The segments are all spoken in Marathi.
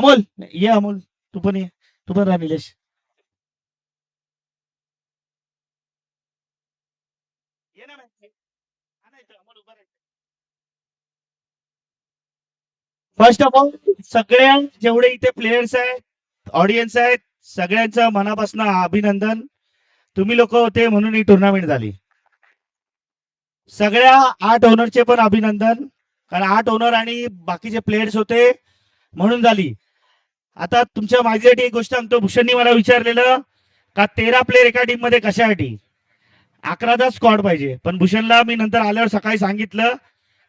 अमोल, ये अमोल, तू पण ये, तू पण राहा निलेश. ये ना मॅच. हा नाही तर अमोल उभा राहा. फर्स्ट ऑफ ऑल, सगळ्या जेवढे इथे प्लेयर्स आहेत, ऑडियन्स आहेत, सगळ्यांचं मनापासून अभिनंदन. तुम्ही लोक होते म्हणून ही टुर्नामेंट झाली. सगळ्या 8 ओनरचे पण अभिनंदन, कारण 8 ओनर आणि बाकीचे प्लेयर्स होते म्हणून झाली. आता तुमच्या माझ्यासाठी एक गोष्ट सांगतो. भूषणनी मला विचारलेलं का 13 प्लेयर एका टीम मध्ये कशासाठी. 11चा स्क्वॉड पाहिजे, पण भूषणला मी नंतर आल्यावर सकाळी सांगितलं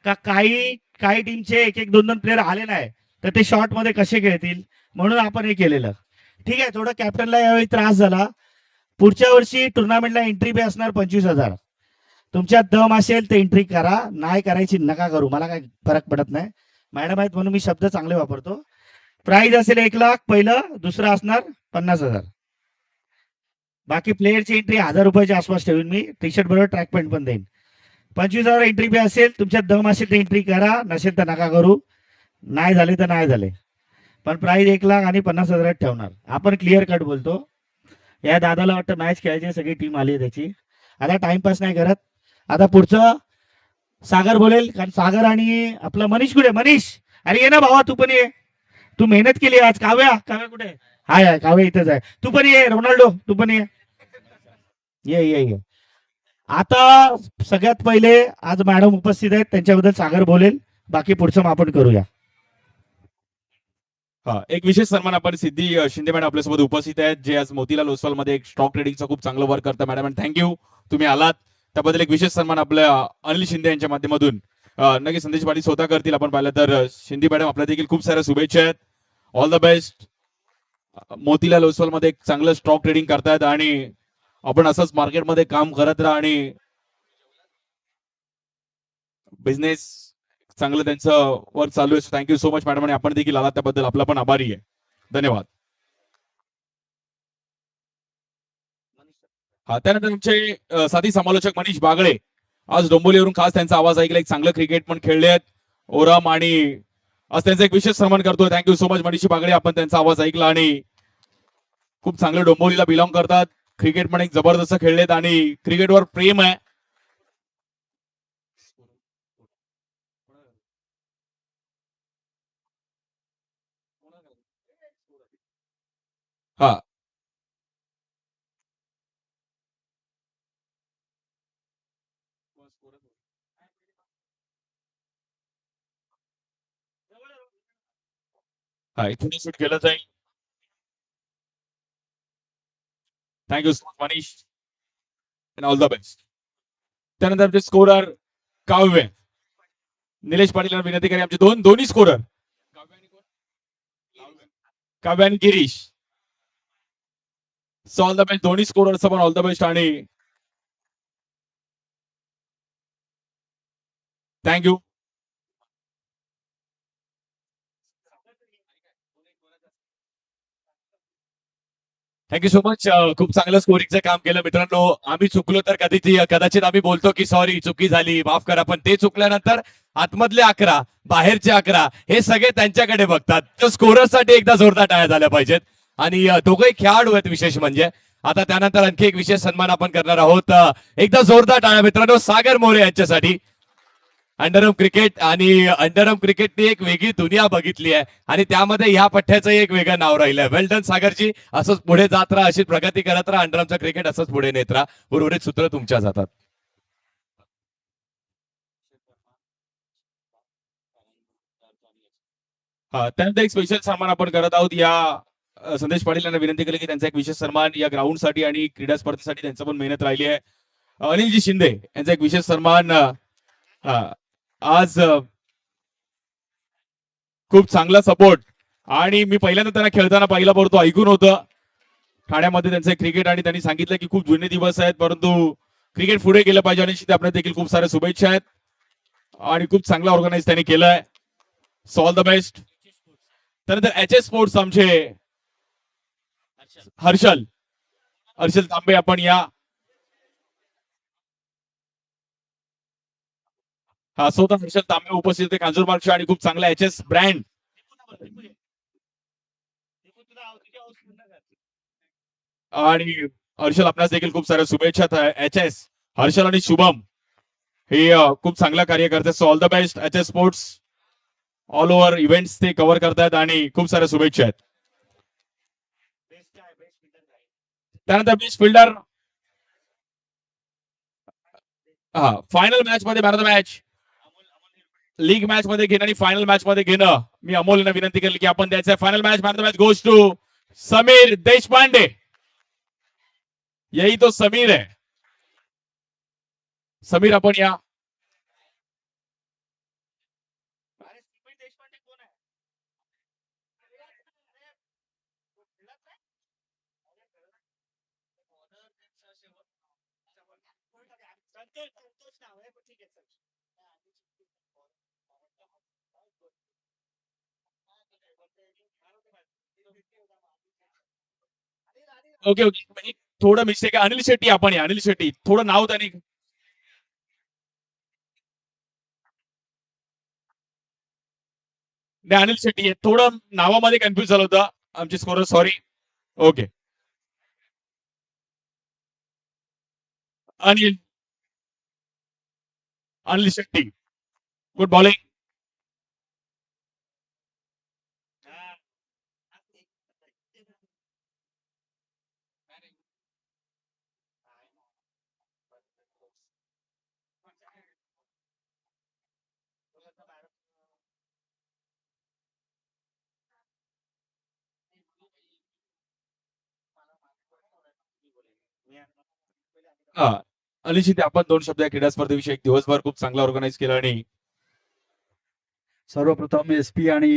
का काही काही टीमचे एक एक दोन दोन प्लेयर आले नाही तर ते शॉर्ट मध्ये कसे खेळतील, म्हणून आपण हे केलेलं. ठीक आहे, थोडं कॅप्टनला यावेळी त्रास झाला. पुढच्या वर्षी टुर्नामेंटला एंट्री फी असणार 25,000. तुमच्यात दम असेल तर एंट्री करा, नाही करायची नका करू, मला काही फरक पडत नाही. मॅडम आहेत म्हणून मी शब्द चांगले वापरतो. प्राइज असेल 1,00,000 पहिलं, दुसरं असणार 50,000. बाकी प्लेयरची एंट्री 1,000 रुपयाच्या आसपास ठेवून मी टी शर्ट बरोबर ट्रॅक पॅन्ट पण देईन. 25,000 एंट्री फी असेल. तुमच्यात दम असेल तर एंट्री करा, नसेल तर नका करू. नाही झाले तर नाही झाले, पण प्राइस 1,00,000 आणि 50,000 ठेवणार. आपण क्लिअर कट बोलतो. या दादाला वाटतं मॅच खेळायची, सगळी टीम आली आहे त्याची. आता टाइमपास नाही करत. आता पुढचं सागर बोलेल, कारण सागर आणि आपला मनीष कुठे. मनीष, अरे ये ना भावा, तू पण ये. तू मेहनत केली आज. काव्या, काव्या कुठे आहे? हाय हाय, काव्या इथेच आहे. तू पण ये. रोनाल्डो, तू पण ये. ये ये ये. आता सगळ्यात पहिले आज मॅडम उपस्थित आहेत, त्यांच्याबद्दल सागर बोलेल. बाकी पुढचं आपण करूया. हा, एक विशेष सन्मान आपण सिद्धी शिंदे मॅडम आपल्यासोबत उपस्थित आहेत, जे आज मोतीलाल ओसवाल मध्ये एक स्टॉक ट्रेडिंगचं खूप चांगलं वर्क करतात. मॅडम, थँक्यू, तुम्ही आलात त्याबद्दल. एक विशेष सन्मान आपल्या अनिल शिंदे यांच्या माध्यमातून नक्की संदेश पाटील स्वतः करतील. आपण पाहिलं तर शिंदे मॅडम आपल्या देखील खूप साऱ्या शुभेच्छा आहेत. All the best. Motilal Oswal मध्ये एक चांगलं स्टॉक ट्रेडिंग करतायत आणि आपण असंच मार्केटमध्ये काम करत राहा आणि बिझनेस चांगलं त्यांचं वर्क चालू आहे. थँक्यू सो मच मॅडम, आणि आपण देखील आलात त्याबद्दल आपला पण आभारी आहे. धन्यवाद. हा, त्यानंतर आमचे साथी समालोचक मनीष बागळे आज डोंबिवलीवरून खास त्यांचा आवाज ऐकला. एक चांगलं क्रिकेट पण खेळले आहेत ओरम, आणि आज त्यांचा एक विशेष सन्मान करतोय. Thank you so much Manish Bagale, आपण त्यांचा आवाज ऐकला आणि खूप चांगलं डोंबिवलीला बिलॉंग करतात. क्रिकेट पण एक जबरदस्त खेळलेत आणि क्रिकेटवर प्रेम आहे. हा, हा, इथून शूट केलं जाईल. Thank you so much Manish, and all the best. त्यानंतर आमचे स्कोरर काव्य निलेश पाटील यांना विनंती करेन, आमचे दोन्ही स्कोरर काव्य आणि Girish. So all the best दोन्ही स्कोरर्स, पण ऑल द बेस्ट आणि थँक्यू. Thank you so much. खूप चांगलं स्कोरिंगचं काम केलं मित्रांनो. आम्ही चुकलो तर कदाचित आम्ही बोलतो की सॉरी, चुकी झाली, माफ करा, पण ते चुकल्यानंतर आतमधले 11, बाहेरचे 11 हे सगळे त्यांच्याकडे बघतात. तर स्कोररसाठी एकदा जोरदार टाळ्या झाल्या पाहिजेत. आणि दोघंही खेळाडू आहेत विशेष म्हणजे. आता त्यानंतर आणखी एक विशेष सन्मान आपण करणार आहोत. एकदा जोरदार टाळ्या मित्रांनो सागर मोरे यांच्यासाठी. अंडरआर्म क्रिकेट, आणि अंडरआर्म क्रिकेटने एक वेगळी दुनिया बघितली आहे आणि त्यामध्ये ह्या पठ्ठ्याचं एक वेगळं नाव राहिलंय. वेल डन सागरजी, असंच पुढे जात राहा, अशी प्रगती करत राहा, अंडरआर्मचं क्रिकेट असंच पुढे नेत राहा. उर्वरित सूत्र तुमच्या जातात. हा, त्यानंतर एक स्पेशल सन्मान आपण करत आहोत. या संदेश पाटील यांना विनंती केली की त्यांचा एक विशेष सन्मान या ग्राउंडसाठी आणि क्रीडा स्पर्धेसाठी त्यांचं पण मेहनत राहिली आहे. अनिलजी शिंदे यांचा एक विशेष सन्मान. आज खूप चांगला सपोर्ट, आणि मी पहिल्यांदा त्यांना खेळताना पाहिला, परंतु ऐकून होतं ठाण्यामध्ये त्यांचं क्रिकेट, आणि त्यांनी सांगितलं की खूप जुने दिवस आहेत, परंतु क्रिकेट पुढे गेलं पाहिजे. आणि आपल्याला देखील खूप साऱ्या शुभेच्छा आहेत आणि खूप चांगला ऑर्गनाईज त्यांनी केलंय. So all the best. त्यानंतर एच एस स्पोर्ट्स आमचे हर्षल हर्षल तांबे, आपण या. हा, स्वतः हर्षल तांबे उपस्थित कांजूरमार्गचे, आणि खूप चांगला एच एस ब्रँड आणि हर्षल आपणास देखील खूप साऱ्या शुभेच्छा एच एस हर्षल आणि शुभम हे खूप चांगलं कार्य करतात. So all the best H S sports. All over events ते कव्हर करतात आणि खूप साऱ्या शुभेच्छा आहेत. त्यानंतर बेस्ट फिल्डर हा फायनल मॅच मध्ये man of the match league match मध्ये घेणं आणि फायनल मॅच मध्ये घेणं मी अमोलने विनंती केली की आपण द्यायचं final match man of the match goes to Sameer Deshpande. यही तो समीर है. समीर आपण या. ओके ओके थोडं मिस्टेक आहे. अनिल शेट्टी आपण या. अनिल शेट्टी थोडं नाव त्यांनी नाही अनिल शेट्टी आहे. थोडं नावामध्ये कन्फ्युज झालं होतं आमचे score. Sorry. Okay Anil Anil Shetty good bowling. हा अनिल शेट्टी आपण दोन शब्द या क्रीडा स्पर्धेविषयी एक दिवसभर खूप चांगला ऑर्गनाईज केला आणि सर्वप्रथम एस पी आणि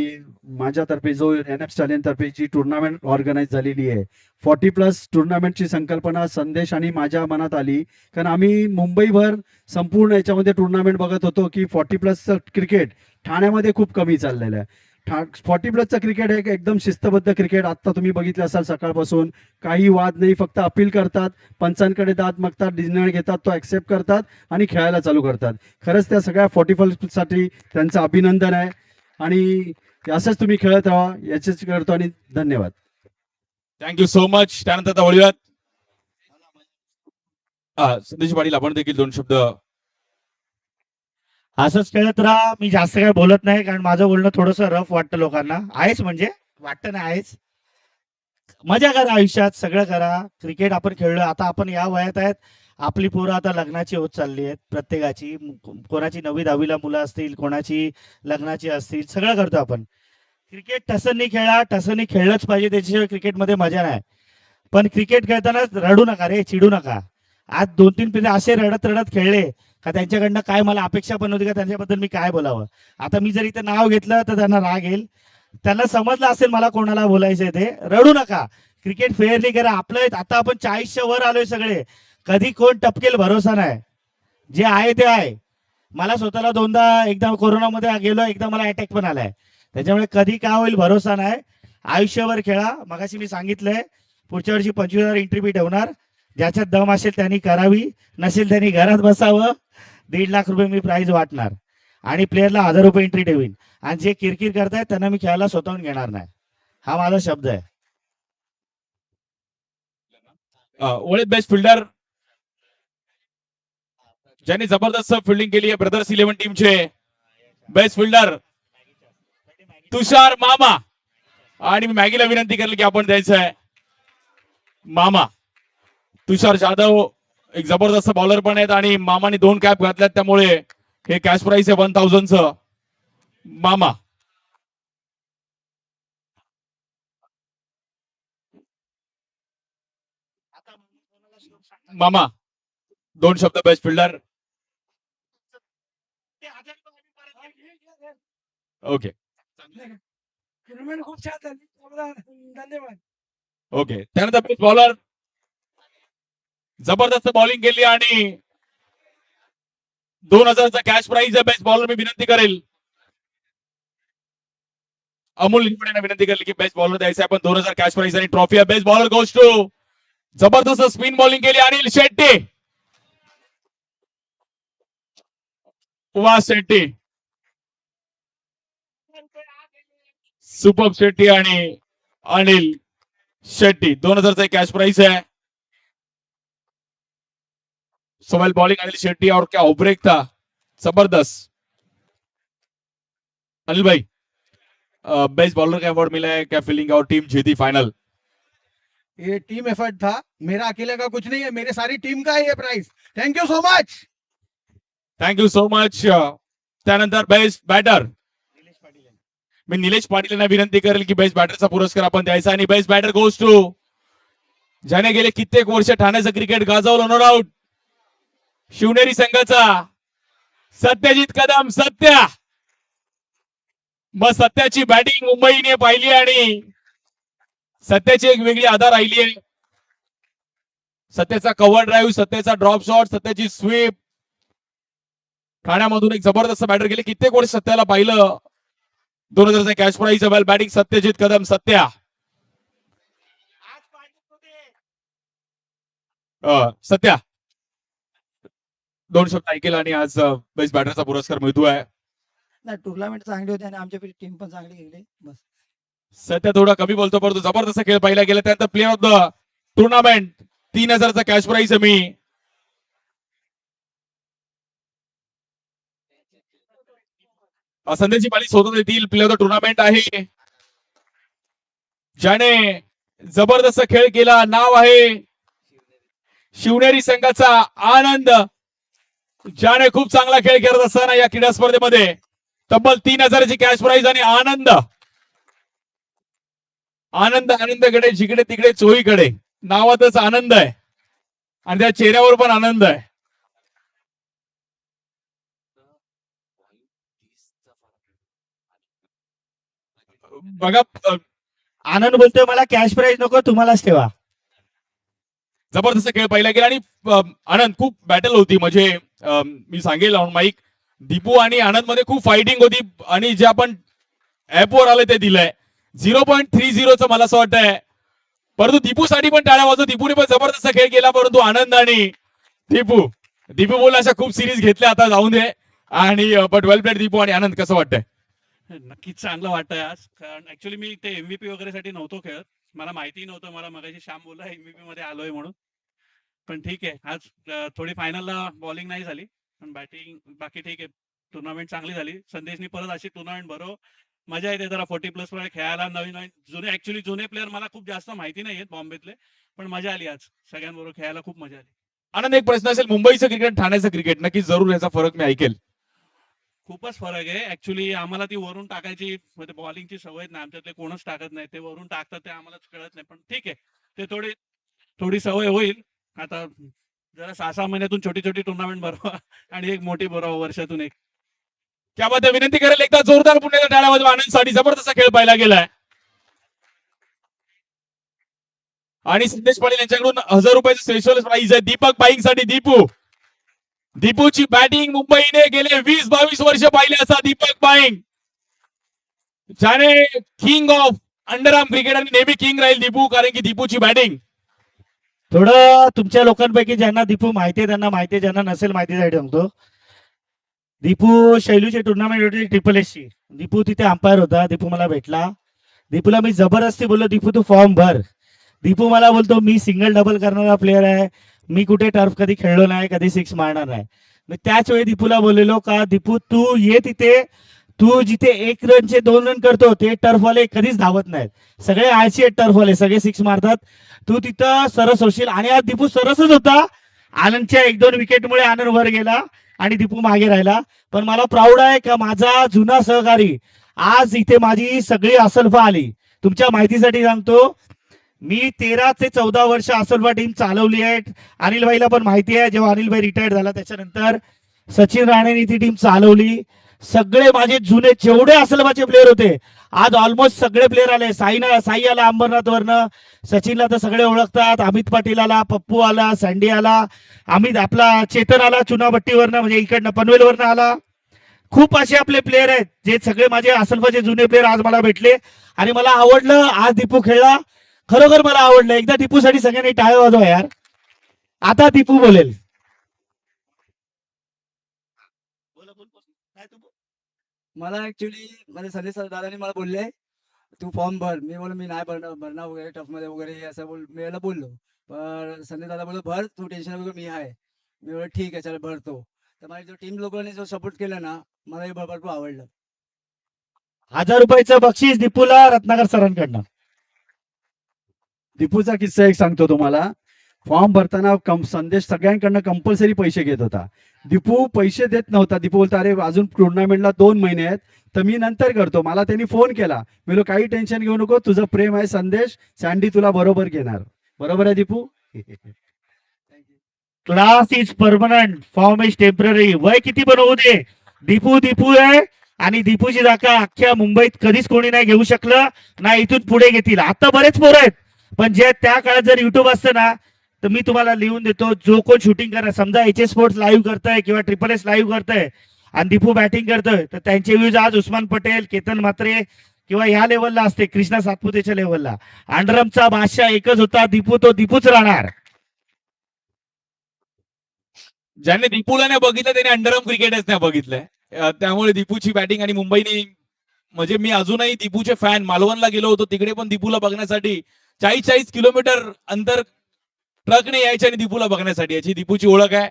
माझ्यातर्फे जो एन एफ स्टॅलियन तर्फे जी टुर्नामेंट ऑर्गनाईज झालेली आहे 40+ टुर्नामेंटची संकल्पना संदेश आणि माझ्या मनात आली. कारण आम्ही मुंबईभर संपूर्ण याच्यामध्ये टुर्नामेंट बघत होतो की 40+ क्रिकेट ठाण्यामध्ये खूप कमी चाललेलं आहे. 40+ क्रिकेट हे एकदम शिस्तबद्ध क्रिकेट. आता तुम्ही बघितलं असाल सकाळपासून काही वाद नाही, फक्त अपील करतात, पंचांकडे दाद मागतात, निर्णय घेतात, तो ऍक्सेप्ट करतात आणि खेळायला चालू करतात. खरंच त्या सगळ्या 40+ साठी त्यांचं अभिनंदन आहे आणि असंच तुम्ही खेळत राहा याचेच करतो आणि धन्यवाद. Thank you so much. त्यानंतर आता वळूयात संदेश पाटील आपण देखील दोन शब्द. असंच खेळत राहा. मी जास्त काय बोलत नाही कारण माझं बोलणं थोडंसं रफ वाटतं लोकांना. आहेच म्हणजे वाटतं नाही आहेच. मजा करा आयुष्यात, सगळं करा. क्रिकेट आपण खेळलो. आता आपण या वयात आहेत. आपली पोरं आता लग्नाची होत चालली आहेत प्रत्येकाची. कोणाची 9वी-10वीला मुलं असतील, कोणाची लग्नाची असतील, सगळं करतो आपण. क्रिकेट टसननी खेळा. टसननी खेळलंच पाहिजे, त्याच्याशिवाय क्रिकेटमध्ये मजा नाही. पण क्रिकेट खेळताना रडू नका रे, चिडू नका. आज 2-3 पिढे असे रडत रडत खेळले का त्यांच्याकडनं काय मला अपेक्षा पण नव्हती का त्यांच्याबद्दल मी काय बोलावं. आता मी जर इथं नाव घेतलं तर त्यांना राग येईल. त्यांना समजलं असेल मला कोणाला बोलायचंय ते. रडू नका. क्रिकेट फेअरली करा. आपलं आता आपण 40च्या वर आलोय सगळे. कधी कोण टपकेल भरोसा नाही. जे आहे ते आहे. मला स्वतःला एकदा कोरोनामध्ये गेलो, एकदा मला अटॅक पण आलाय. त्याच्यामुळे कधी काय होईल भरोसा नाही. आयुष्यभर खेळा. मगाशी मी सांगितलंय पुढच्या वर्षी 25,000 एंट्री फी ठेवणार. ज्याच्यात दम असेल त्यांनी करावी, नसेल त्यांनी घरात बसावं. 1.5 लाख रुपये मी प्राइज वाटणार आणि प्लेअरला 1,000 रुपये एंट्री ठेवीन. आणि जे किरकिर करतायत त्यांना मी खेळायला स्वतःहून घेणार नाही. हा माझा शब्द आहे. ओळख बेस्ट फिल्डर ज्यांनी जबरदस्त फिल्डिंग केली आहे ब्रदर्स 11 टीमचे बेस्ट फिल्डर तुषार मामा. आणि मी मॅगीला विनंती केली की आपण द्यायचं आहे मामा. तुषार जाधव एक जबरदस्त बॉलर पण आहेत आणि मामाने 2 कॅप घातल्यात त्यामुळे हे कॅश प्राइस आहे 1000चं. मामा मामा 2 शब्द बेस्ट फिल्डर. ओके खूप छान झाली. धन्यवाद. ओके त्यानंतर बेस्ट बॉलर जबरदस्त बॉलिंग केली आणि 2000चा कॅश प्राइज आहे. बेस्ट बॉलर मी विनंती करेल अमोल लिंबडेंना विनंती केली की बेस्ट बॉलर द्यायचं आहे. आपण 2000 कॅश प्राइज आणि ट्रॉफी आहे. बेस्ट बॉलर गोज टू जबरदस्त स्पिन बॉलिंग केली अनिल शेट्टी. वा शेट्टी सुपर शेट्टी आणि अनिल शेट्टी 2000 कॅश प्राइस है। सोवेल बॉलिंग अनिल शेट्टी और क्या ओब्रेक था, जबरदस्त। अनिल भाई बेस्ट बॉलर का अवार्ड मिला है, क्या फीलिंग और टीम जीती फाइनल? ये टीम एफर्ट था, मेरा अकेले का कुछ नहीं है, मेरे सारी टीम का है ये price. Thank you so much. Thank you so much. त्यानंतर बेस्ट बॅटर मी निलेश पाटील यांना विनंती करेल की बेस्ट बॅटरचा पुरस्कार आपण द्यायचा आणि बेस्ट बॅटर गोज टू ज्याने गेले कित्येक वर्ष ठाण्याचं क्रिकेट गाजवलं, नो डाऊट शिवनेरी संघाचा सत्यजित कदम सत्या। मग सत्याची बॅटिंग मुंबईने पाहिली आणि सत्याची एक वेगळी अदा राहिली आहे। सत्याचा कव्हर ड्राईव्ह, सत्याचा ड्रॉप शॉट, सत्याची स्वीप, ठाण्यामधून एक जबरदस्त बॅटर गेले कित्येक वर्ष सत्याला पाहिलं। 2000 कॅश प्राइज वेल बॅटिंग सत्यजित कदम सत्या। सत्या 2 शब्द ऐकेल आणि आज बेस्ट बॅटरचा पुरस्कार मिळतोय। नाही टुर्नामेंट चांगली होती आणि आमच्या टीम पण चांगली गेली बस. सध्या थोडा कमी बोलतो परंतु जबरदस्त खेळ पाहिला गेला। त्यानंतर player of the tournament 3000 cash prize मी संदेशजी पाली स्वतः येथील प्लेअर ऑफ द टुर्नामेंट आहे, ज्याने जबरदस्त खेळ केला। नाव आहे शिवनेरी संघाचा आनंद, ज्याने खूप चांगला खेळ करत असताना या क्रीडा स्पर्धेमध्ये तब्बल 3000 कॅश प्राइज आणि आनंद आनंद आनंदकडे जिकडे तिकडे चोहीकडे नावातच आनंद आहे आणि त्या चेहऱ्यावर पण आनंद आहे। बघा आनंद बोलतोय मला कॅश प्राइज नको, तुम्हालाच ठेवा। जबरदस्त खेळ पाहिला गेला आणि आनंद खूप बॅटल होती, म्हणजे मी सांगेल ऑन माईक दीपू आणि आनंद मध्ये खूप फायटिंग होती आणि जे आपण ऍपवर आले ते दिलंय 0.30चं मला असं वाटतंय, परंतु दीपूसाठी पण टाळ्या वाजव। दीपूने पण जबरदस्त खेळ केला, परंतु आनंद आणि दीपू बोल अशा खूप सिरीज घेतल्या, आता जाऊन दे। आणि बट वेल प्लेड दीपू आणि आनंद, कसं वाटतंय? नक्कीच चांगलं वाटतंय आज, कारण ऍक्च्युली मी ते एमव्हीपी वगैरे साठी नव्हतो खेळत, मला माहिती नव्हतं, मला मगाशी श्याम बोलला एमव्हीपी मध्ये आलोय म्हणून। पण ठीक आहे, आज थोडी फायनलला बॉलिंग नाही झाली पण बॅटिंग बाकी ठीक आहे, टुर्नामेंट चांगली झाली। संदेशनी परत अशी टुर्नामेंट भरो, मजा येते जरा 40+ मध्ये खेळायला। नवीन नवीन जुने ऍक्च्युली जुने प्लेअर मला खूप जास्त माहिती नाही आहेत बॉम्बेतले, पण मजा आली आज सगळ्यांबरोबर खेळायला, खूप मजा आली। आनंद, एक प्रश्न असेल, मुंबईचं क्रिकेट ठाण्याचं क्रिकेट नक्की जरूर याचा फरक मी ऐकेल। खूपच फरक आहे ऍक्च्युली, आम्हाला ती वरून टाकायची म्हणजे बॉलिंगची सवय नाही, आमच्यातले कोणच टाकत नाही, ते वरून टाकतात ते आम्हाला कळत नाही, पण ठीक आहे, ते थोडी सवय होईल। आता जरा 6-6 महिन्यातून छोटी छोटी टुर्नामेंट भरवा आणि एक मोठी भरवा वर्षातून एक। क्या बात आहे, विनंती करेल एकदा जोरदार पुण्याच्या टाळ्या वाजवा आनंदसाठी, जबरदस्त खेळ पाहिला गेलाय। आणि संदेश पाटील यांच्याकडून 1000 रुपयाचं स्पेशल प्राइज आहे दीपक बाईंग साठी। दीपूची बॅटिंग मुंबईने गेले 20-22 वर्ष पाहिले असा दीपक बाईंग, ज्याने किंग ऑफ अंडरआर्म क्रिकेट आणि नेहमी किंग राहील दीपू, कारण की दीपूची बॅटिंग। थोडं तुमच्या लोकांपैकी ज्यांना दीपू माहिती आहे त्यांना माहिती आहे, ज्यांना नसेल माहितीसाठी सांगतो। दीपू शैलूची टुर्नामेंट होती SSC, दीपू तिथे अंपायर होता, दीपू मला भेटला, दीपूला मी जबरदस्ती बोललो दीपू तू फॉर्म भर। दीपू मला बोलतो मी सिंगल डबल करणारा प्लेअर आहे, मी कुठे टर्फ कधी खेळलो नाही, कधी 6 मारणार नाही। मी त्याच वेळी दीपूला बोललेलो का दीपू तू ये तिथे, तू जिथे 1 रनचे 2 रन करतो ते टर्फवाले कधीच धावत नाहीत, सगळे आळशी आहेत टर्फवाले, सगळे 6 मारतात, तू तिथं सरस होशील। आणि आज दीपू सरसच होता, आनंदच्या 1-2 विकेटमुळे आनंद वर गेला आणि दीपू मागे राहिला। पण मला प्राऊड आहे का माझा जुना सहकारी आज इथे माझी सगळी असलफा आली। तुमच्या माहितीसाठी सांगतो, मी 13 ते 14 वर्ष असलफा टीम चालवली आहे। अनिल भाईला पण माहिती आहे, जेव्हा अनिल भाई रिटायर्ड झाला त्याच्यानंतर सचिन राणेने ती टीम चालवली। सगळे माझे जुने जेवढे असलफाचे प्लेअर होते आज ऑलमोस्ट सगळे प्लेअर आले। साई आला अंबरनाथ वरनं, सचिनला तर सगळे ओळखतात, अमित पाटील आला, पप्पू आला, सँडी आला, अमित आपला चेतन आला चुनाभट्टीवरनं, म्हणजे इकडनं पनवेलवरनं आला। खूप असे आपले प्लेअर आहेत जे सगळे माझे असलफाचे जुने प्लेअर आज मला भेटले आणि मला आवडलं आज दीपू खेळला, खरोखर मला आवडलं। एकदा दीपूसाठी सगळ्यांनी टाळ्या वाजवा यार। आता दीपू बोलेल। मला ऍक्च्युली माझे संदेश दादानी मला बोलले तू फॉर्म भर. मी बोललो मी नाही भरणार वगैरे टफ मध्ये वगैरे हे असं मी याला बोललो. पण संजय दादा बोललो भर तू टेन्शन वगैरे मी आहे. मी बोललो ठीक आहे चल भरतो. तर माझ्या जो टीम लोकांनी जो सपोर्ट केला ना मला हे भरपूर आवडलं. 1000 रुपयाचं बक्षीस दीपूला रत्नाकर सरांकडनं. दीपूचा किस्सा एक सांगतो तुम्हाला. फॉर्म भरताना संदेश सगळ्यांकडनं कंपल्सरी पैसे घेत होता. दीपू पैसे देत नव्हता. दीपू बोलता अरे अजून टुर्नामेंटला 2 महिने आहेत तर मी नंतर करतो. मला त्यांनी फोन केला. मी बोललो काही टेन्शन घेऊ नको, तुझं प्रेम आहे संदेश, सँडी तुला बरोबर घेणार. बरोबर आहे Deepu? Class is permanent, form is temporary. वय किती पण होऊ दे, दीपू दीपू आहे. आणि दीपूची जागा अख्ख्या मुंबईत कधीच कोणी नाही घेऊ शकलं, ना इथून पुढे घेतील. आता बरेच पोरं आहेत, पण जे त्या काळात जर युट्यूब असतं ना तर मी तुम्हाला लिहून देतो, जो कोण शूटिंग करणार, समजा एच स्पोर्ट्स लाईव्ह करताय किंवा ट्रिपल एस लाईव्ह करताय आणि दीपू बॅटिंग करतोय, तर त्यांचे व्ह्यूज आज उस्मान पटेल, केतन म्हात्रे किंवा ह्या लेवलला असते, कृष्णा सातपुतेच्या लेवलला. अंडरमचा बादशाह एकच होता, दीपू. तो दीपूच राहणार. ज्याने दीपूला नाही बघितलं त्याने अंडरआर्म क्रिकेटच नाही बघितलंय. त्यामुळे दीपूची बॅटिंग आणि मुंबईने, म्हणजे मी अजूनही दीपूचे फॅन, मालवणला गेलो होतो तिकडे पण दीपूला बघण्यासाठी 40 किलोमीटर अंतर ट्रकने यायचे आणि दीपूला बघण्यासाठी. याची दीपूची ओळख आहे.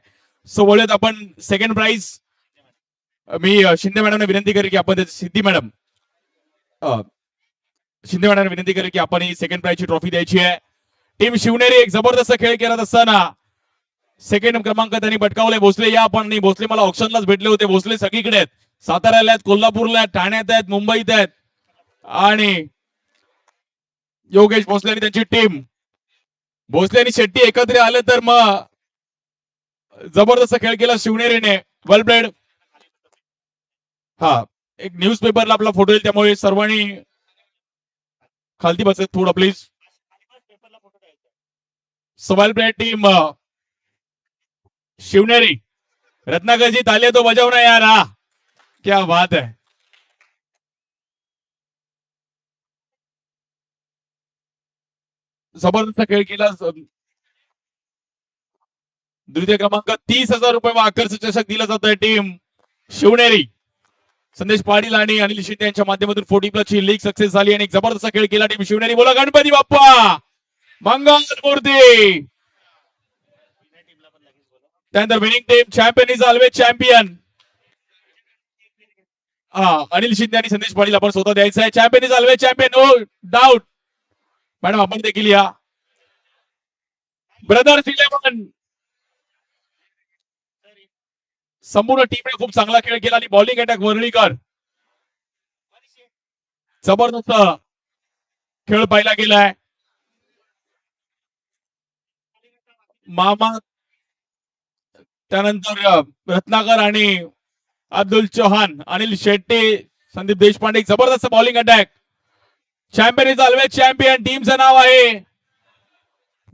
सो बोलत आपण सेकंड प्राइज. मी शिंदे मॅडमने विनंती करेन की आपण सिद्धी मॅडम शिंदे मॅडमने विनंती करेन की आपण ही सेकंड प्राइजची ट्रॉफी द्यायची आहे. टीम शिवनेरी एक जबरदस्त खेळ करत असताना सेकंड क्रमांक त्यांनी पटकावले. भोसले या पण नाही, भोसले मला ऑप्शनलाच भेटले होते. भोसले सगळीकडे आहेत, साताऱ्याला आहेत, कोल्हापूरला आहेत, ठाण्यात आहेत, मुंबईत आहेत. आणि योगेश भोसले आणि त्यांची टीम, भोसले आणि शेट्टी एकत्र आले तर मग जबरदस्त खेळ केला शिवनेरीने. वेल प्लेड. हा, एक न्यूज पेपरला आपला फोटो येईल त्यामुळे सर्वांनी खालती बसत थोडं please. So well played team Shivneri. रत्नाकरजी तालिया तो बजावना यार. हा क्या बात है. जबरदस्त खेळ केला. द्वितीय क्रमांक 30,000 रुपये व आकर्षक चषक दिला जात आहे टीम शिवनेरी. संदेश पाटील आणि अनिल शिंदे यांच्या माध्यमातून 40+ ची लीग सक्सेस झाली आणि एक जबरदस्त खेळ केला टीम शिवनेरी. बोला गणपती बाप्पा मंगल मूर्ती. त्यानंतर winning team champion is always champion. Anil Shinde आणि संदेश पाटील आपण स्वतः द्यायचं आहे. Champion is always champion, no doubt. Madam आपण देखील या. ब्रदर्स 11 संपूर्ण टीमने खूप चांगला खेळ केला आणि बॉलिंग अटॅक वर्णीकर जबरदस्त खेळ पाहिला गेलाय. मामा, त्यानंतर रत्नाकर आणि अब्दुल चौहान, अनिल शेट्टी, संदीप देशपांडे. जबरदस्त bowling attack. Champion is always champion टीमचं नाव आहे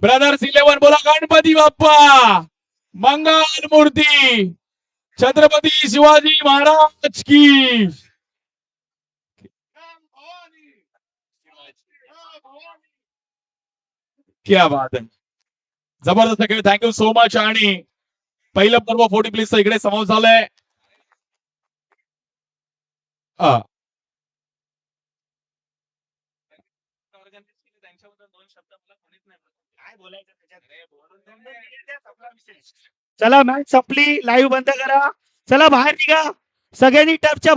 ब्रदर्स 11. बोला गणपती बाप्पा मंगल मूर्ती. छत्रपती शिवाजी महाराज की. क्या बात आहे. जबरदस्त खेळ. Thank you so much. आणि पहिलं पर्व 40+ इकडे समावेश झालंय. चला मॅच संपली, लाईव्ह बंद करा, चला बाहेर निघा सगळ्यांनी टर्फच्या